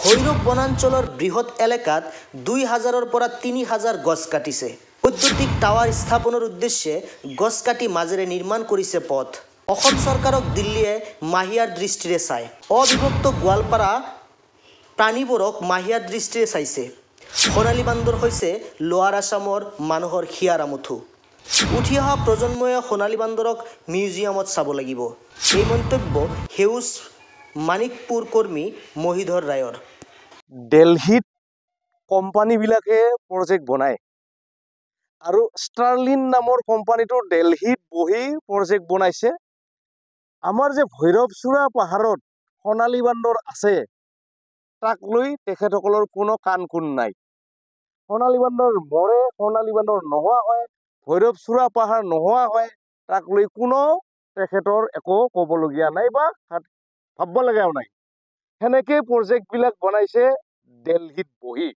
ভৈৰৱ বনাঞ্চলৰ বৃহৎ এলেকাত ২,০০০ৰ পৰা ৩,০০০ গছ কাটিছে। বৈদ্যুতিক টাৱাৰ স্থাপনৰ উদ্দেশ্যে গছ কাটি মাজেৰে নিৰ্মাণ কৰিছে পথ। অসম চৰকাৰক দিল্লীয়ে মাহিয়াৰ দৃষ্টিৰে চায়। অবিভক্ত গোৱালপাৰা প্ৰাণীবোৰক মাহিয়াৰ দৃষ্টিৰে চাইছে। সোণালী বান্দৰ হৈছে লোৱাৰ আছামৰ মানুহৰ হিয়াৰ আমঠু। উঠি অহা প্ৰজন্মই সোণালী বান্দৰক মিউজিয়ামত চাব লাগিব। এই মন্তব্য সেউজ মানিকপুৰ কৰ্মী মহিধৰ ৰায়ৰ। দিল্লীত কোম্পানীবিলাকে প্ৰজেক্ট বনায় আৰু ষ্টাৰলিন নামৰ কোম্পানীটো দিল্লীত বহি প্ৰজেক্ট বনাইছে। আমাৰ যে ভৈৰৱচূড়া পাহাৰত সোণালী বান্দৰ আছে তাক লৈ তেখেতসকলৰ কোনো কাণ কুণ নাই। সোণালী বান্দৰ মৰে, সোণালী বান্দৰ নোহোৱা হয়, ভৈৰৱচূড়া পাহাৰ নোহোৱা হয়, তাক লৈ কোনো তেখেতৰ একো ক'বলগীয়া নাই বা ভাববলগীয়াও নাই। সেনেকৈ প্ৰজেক্টবিলাক বনাইছে দিল্লীত বহি।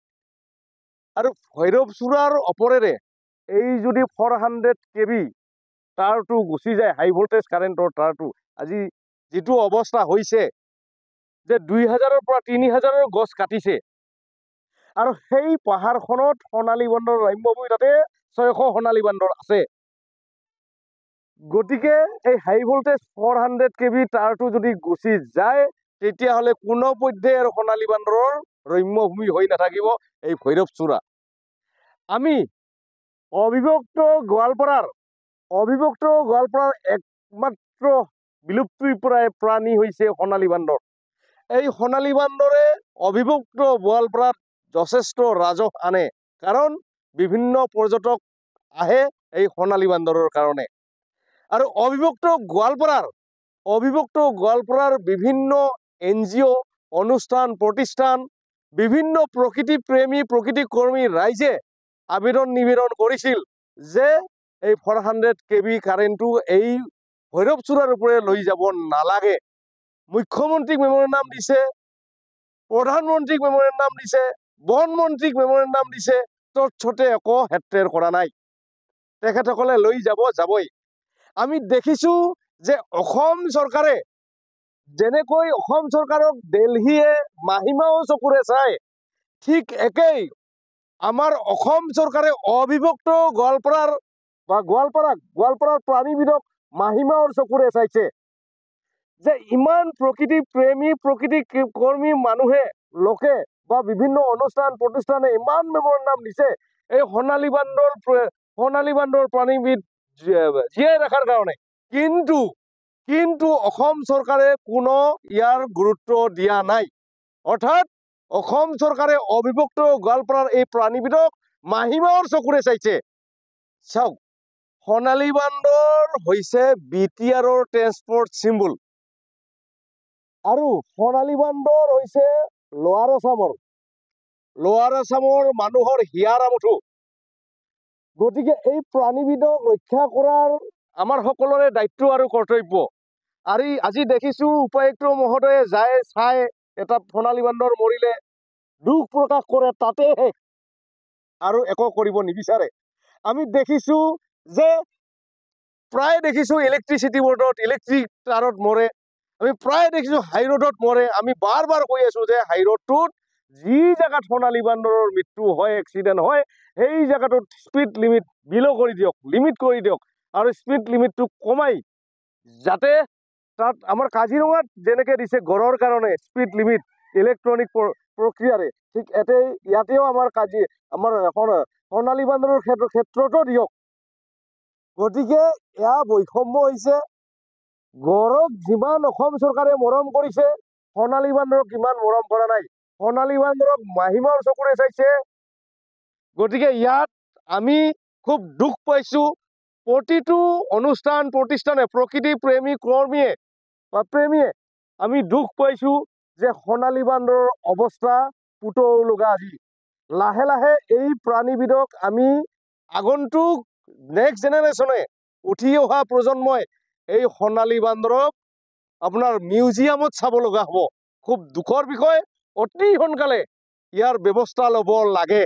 আৰু ভৈৰৱচূড়াৰ ওপৰেৰে এই যদি 400 kV তাৰটো গুচি যায়, হাই ভল্টেজ কাৰেণ্টৰ তাৰটো, আজি যিটো অৱস্থা হৈছে যে ২,০০০ৰ পৰা ৩,০০০ গছ কাটিছে আৰু সেই পাহাৰখনত সোণালী বান্দৰ ৰাম্যভূমি, তাতে 600 সোণালী বান্দৰ আছে। গতিকে এই হাই ভল্টেজ 400 kV তাৰটো যদি গুচি যায় তেতিয়াহ'লে কোনোপধ্যে আৰু সোণালী বান্দৰৰ ৰম্যভূমি হৈ নাথাকিব এই ভৈৰৱচূড়া। আমি অবিভক্ত গোৱালপাৰাৰ একমাত্ৰ বিলুপ্তিপ্ৰায় প্ৰাণী হৈছে সোণালী বান্দৰ। এই সোণালী বান্দৰে অবিভক্ত গোৱালপাৰাত যথেষ্ট ৰাজহ আনে, কাৰণ বিভিন্ন পৰ্যটক আহে এই সোণালী বান্দৰৰ কাৰণে। আৰু অবিভক্ত গোৱালপাৰাৰ বিভিন্ন NGO অনুষ্ঠান প্ৰতিষ্ঠান, বিভিন্ন প্ৰকৃতি প্ৰেমী প্ৰকৃতি কৰ্মী ৰাইজে আবেদন নিবেদন কৰিছিল যে এই 400 kV কাৰেণ্টটো এই ভৈৰৱচূড়াৰ ওপৰে লৈ যাব নালাগে। মুখ্যমন্ত্ৰীক মেমৰেণ্ডাম দিছে, প্ৰধানমন্ত্ৰীক মেমৰেণ্ডাম দিছে, বনমন্ত্ৰীক মেমৰেণ্ডাম দিছে, তৎসত্ত্বে একো হেৰফেৰ কৰা নাই। তেখেতসকলে লৈ যাবই। আমি দেখিছোঁ যে অসম চৰকাৰে যেনেকৈ অসম চৰকাৰক দিল্লীয়ে মাহিমাও চকুৰে চায়, ঠিক একেই আমাৰ অসম চৰকাৰে অবিভক্ত গোৱালপাৰাৰ প্ৰাণীবিধক মাহিমাৰ চকুৰে চাইছে। যে ইমান প্ৰকৃতি প্ৰেমী প্ৰকৃতি কৰ্মী লোকে বা বিভিন্ন অনুষ্ঠান প্ৰতিষ্ঠানে ইমান মেমৰেণ্ডাম দিছে এই সোণালী বান্দৰ প্ৰাণীবিধ জীয়াই ৰখাৰ কাৰণে, কিন্তু অসম চৰকাৰে কোনো ইয়াৰ গুৰুত্ব দিয়া নাই। অৰ্থাৎ অসম চৰকাৰে অবিভক্ত গোৱালপাৰাৰ এই প্ৰাণীবিধক মাহিমাৰ চকুৰে চাইছে। চাওক, সোণালী বান্দৰ হৈছে BTRৰ ট্ৰেন্সপৰ্ট চিম্বল আৰু সোণালী বান্দৰ হৈছে লোৱাৰ আছামৰ মানুহৰ হিয়াৰ আমঠু। গতিকে এই প্ৰাণীবিধক ৰক্ষা কৰাৰ আমাৰ সকলোৰে দায়িত্ব আৰু কৰ্তব্য। আৰু আজি দেখিছোঁ উপায়ুক্ত মহোদয়ে যায় চাই এটা সোণালী বান্দৰ মৰিলে দুখ প্ৰকাশ কৰে, তাতে আৰু একো কৰিব নিবিচাৰে। আমি দেখিছোঁ যে প্ৰায় দেখিছোঁ ইলেক্ট্ৰিচিটি বৰ্ডত ইলেক্ট্ৰিক তাৰত মৰে, আমি প্ৰায় দেখিছোঁ হাই ৰোডত মৰে। আমি বাৰ কৈ আছোঁ যে হাই ৰোডটোত যি জেগাত সোণালী বান্দৰৰ মৃত্যু হয়, এক্সিডেণ্ট হয়, সেই জেগাটোত স্পীড লিমিট লিমিট কৰি দিয়ক আৰু স্পীড লিমিটটো কমাই, যাতে তাত আমাৰ কাজিৰঙাত যেনেকৈ দিছে গড়ৰ কাৰণে স্পীড লিমিট ইলেক্ট্ৰনিক প্ৰক্ৰিয়াৰে, ঠিক ইয়াতেও আমাৰ সোণালী বান্দৰৰ ক্ষেত্ৰতো দিয়ক। গতিকে এয়া বৈষম্য হৈছে। গড়ক যিমান অসম চৰকাৰে মৰম কৰিছে, সোণালী বান্দৰক ইমান মৰম কৰা নাই। সোণালী বান্দৰক মাহিমাৰ চকুৰে চাইছে। গতিকে ইয়াত আমি খুব দুখ পাইছোঁ। প্ৰতিটো অনুষ্ঠান প্ৰতিষ্ঠানে প্ৰকৃতি প্ৰেমী প্ৰেমীয়ে আমি দুখ পাইছোঁ যে সোণালী বান্দৰৰ অৱস্থা পুতৌ লগা। আজি লাহে লাহে এই প্ৰাণীবিধক আমি আগন্তুক নেক্সট জেনেৰেশ্যনে, উঠি অহা প্ৰজন্মই এই সোণালী বান্দৰক আপোনাৰ মিউজিয়ামত চাব লগা হ'ব। খুব দুখৰ বিষয়। অতি সোনকালে ইয়াৰ ব্যৱস্থা ল'ব লাগে।